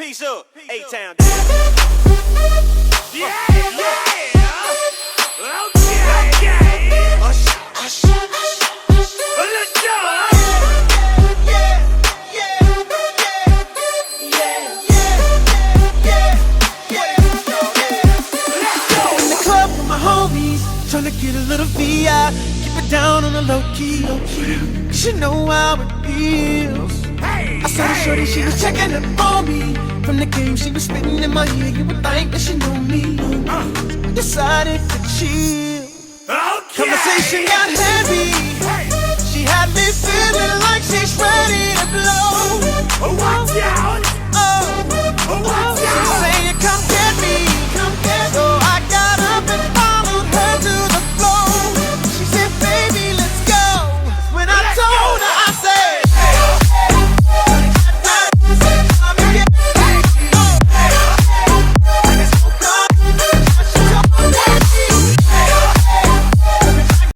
Peace up, A-Town. Yeah, yeah. Okay. Hush, hush, hush, hush. Let's go. In the club with my homies, tryna get a little VI, keep it down on the low key. Cause you know how it feels. I saw the shorty, she was checking up on me. From the game, she was spitting in my ear. You would think that she knew me. Decided to chill. Okay. Conversation got heavy. She had me feeling like she's ready to blow. Watch out.